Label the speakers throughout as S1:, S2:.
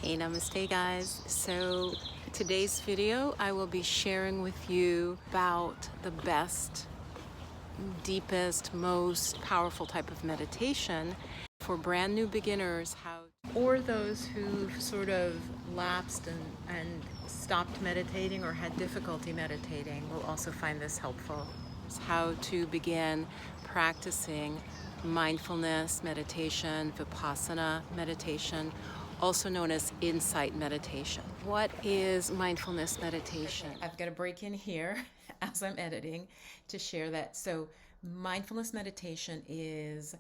S1: Hey, namaste guys. So today's video I will be sharing with you about the best, deepest, most powerful type of meditation for brand new beginners, or those who've sort of lapsed and stopped meditating or had difficulty meditating will also find this helpful. It's how to begin practicing mindfulness meditation, vipassana meditation, also known as insight meditation. What is mindfulness meditation? I've got to break in here as I'm editing to share that. So mindfulness meditation is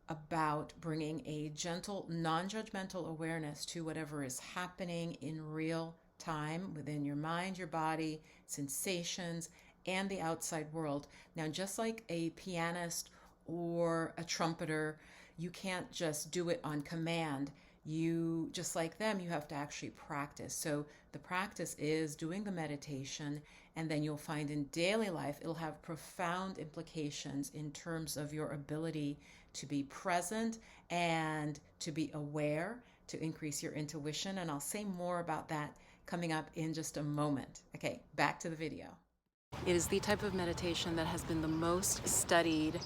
S1: about bringing a gentle, non-judgmental awareness to whatever is happening in real time within your mind, your body, sensations, and the outside world. Now, just like a pianist or a trumpeter, you can't just do it on command. You, just like them, you have to actually practice. So the practice is doing the meditation, and then you'll find in daily life it'll have profound implications in terms of your ability to be present and to be aware, to increase your intuition. And I'll say more about that coming up in just a moment. Okay, back to the video. It is the type of meditation that has been the most studied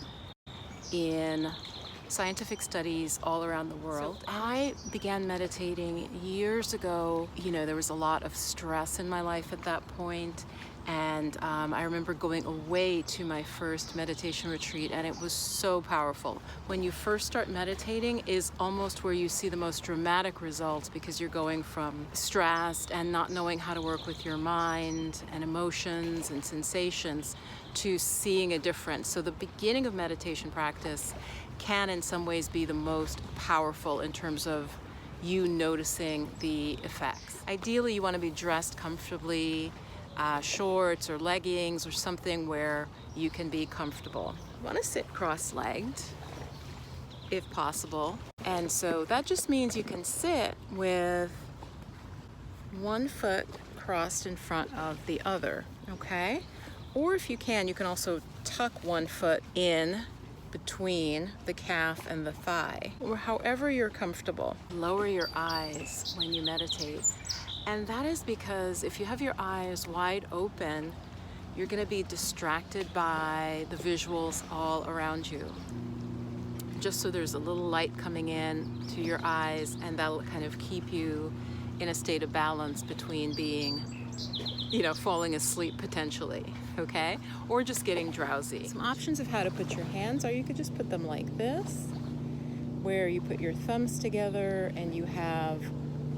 S1: in scientific studies all around the world. So I began meditating years ago. You know, there was a lot of stress in my life at that point. And I remember going away to my first meditation retreat, and it was so powerful. When you first start meditating is almost where you see the most dramatic results, because you're going from stressed and not knowing how to work with your mind and emotions and sensations to seeing a difference. So the beginning of meditation practice can in some ways be the most powerful in terms of you noticing the effects. Ideally, you want to be dressed comfortably, shorts or leggings or something where you can be comfortable. You want to sit cross-legged if possible. And so that just means you can sit with one foot crossed in front of the other, okay? Or if you can also tuck one foot in between the calf and the thigh, or however you're comfortable. Lower your eyes when you meditate. And that is because if you have your eyes wide open, you're going to be distracted by the visuals all around you. Just so there's a little light coming in to your eyes, and that'll kind of keep you in a state of balance between being, falling asleep potentially, okay? Or just getting drowsy. Some options of how to put your hands are you could just put them like this, where you put your thumbs together and you have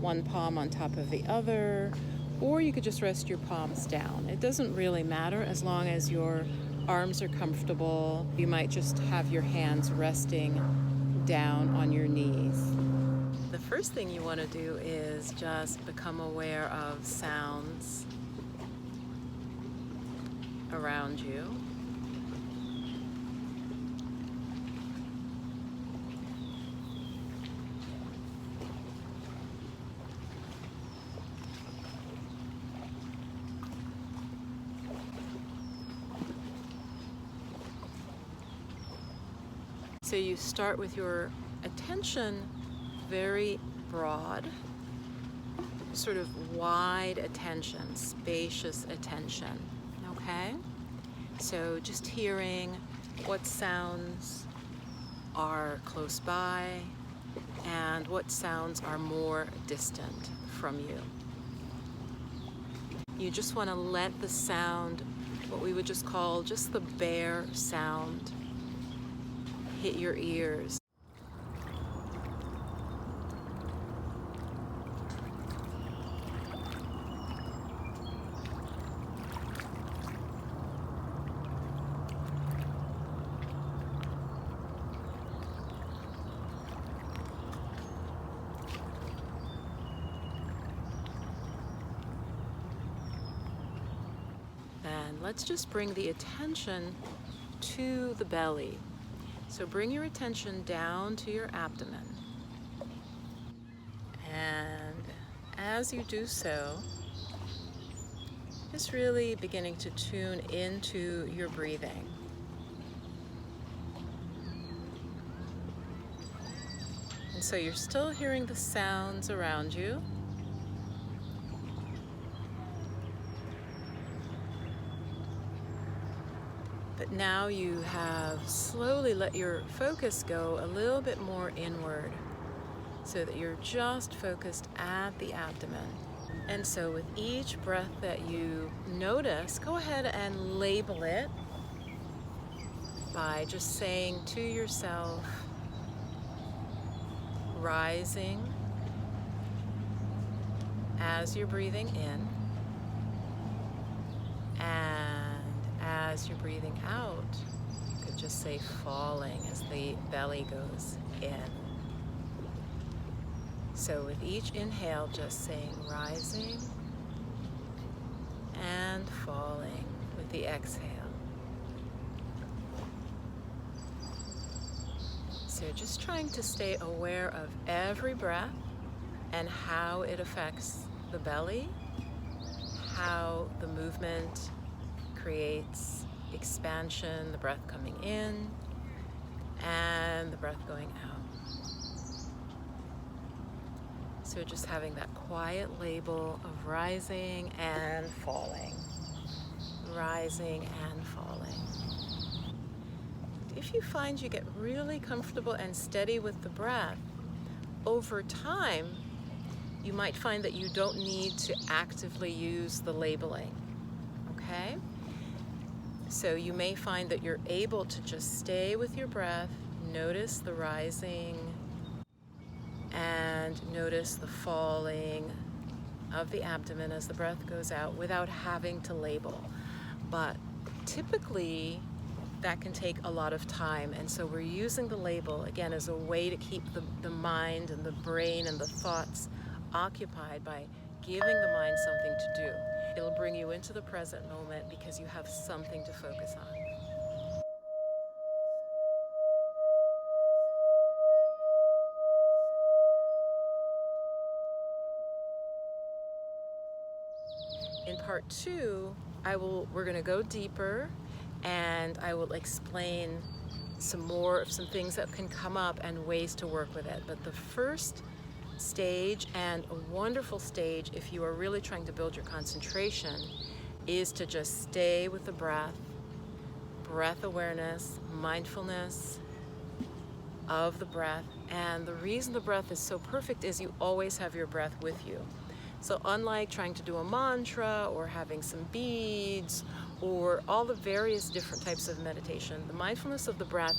S1: one palm on top of the other, or you could just rest your palms down. It doesn't really matter as long as your arms are comfortable. You might just have your hands resting down on your knees. The first thing you want to do is just become aware of sounds around you. So you start with your attention very broad, sort of wide attention, spacious attention, okay? So just hearing what sounds are close by and what sounds are more distant from you. You just want to let the sound, what we would just call just the bare sound, hit your ears. Then let's just bring the attention to the belly. So bring your attention down to your abdomen. And as you do so, just really beginning to tune into your breathing. And so you're still hearing the sounds around you. But now you have slowly let your focus go a little bit more inward so that you're just focused at the abdomen. And so with each breath that you notice, go ahead and label it by just saying to yourself, rising as you're breathing in, and as you're breathing out, you could just say falling as the belly goes in. So with each inhale, just saying rising and falling with the exhale. So just trying to stay aware of every breath and how it affects the belly, how the movement creates expansion, the breath coming in and the breath going out. So just having that quiet label of rising and falling, rising and falling. If you find you get really comfortable and steady with the breath, over time, you might find that you don't need to actively use the labeling, okay? So you may find that you're able to just stay with your breath, notice the rising, and notice the falling of the abdomen as the breath goes out without having to label. But typically, that can take a lot of time, and so we're using the label, again, as a way to keep the mind and the brain and the thoughts occupied by giving the mind something to do. It'll bring you into the present moment because you have something to focus on. In part 2, we're going to go deeper, and I will explain some things that can come up and ways to work with it. But the first stage, and a wonderful stage if you are really trying to build your concentration, is to just stay with the breath awareness, mindfulness of the breath. And the reason the breath is so perfect is you always have your breath with you. So unlike trying to do a mantra or having some beads or all the various different types of meditation, the mindfulness of the breath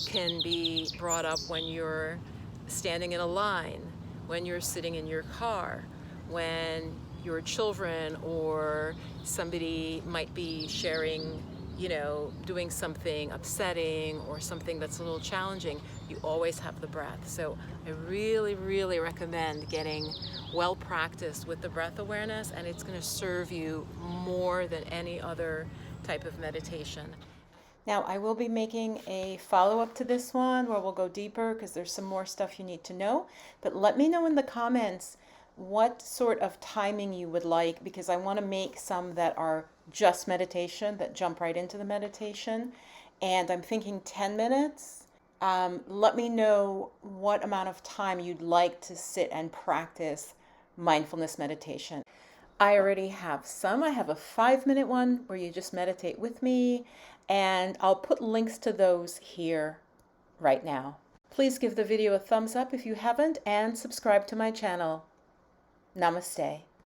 S1: can be brought up when you're standing in a line, when you're sitting in your car, when your children or somebody might be sharing, doing something upsetting or something that's a little challenging. You always have the breath. So I really, really recommend getting well practiced with the breath awareness, and it's going to serve you more than any other type of meditation. Now, I will be making a follow-up to this one where we'll go deeper because there's some more stuff you need to know. But let me know in the comments what sort of timing you would like, because I want to make some that are just meditation, that jump right into the meditation. And I'm thinking 10 minutes. Let me know what amount of time you'd like to sit and practice mindfulness meditation. I already have some. I have a 5-minute one where you just meditate with me, and I'll put links to those here right now. Please give the video a thumbs up if you haven't, and subscribe to my channel. Namaste.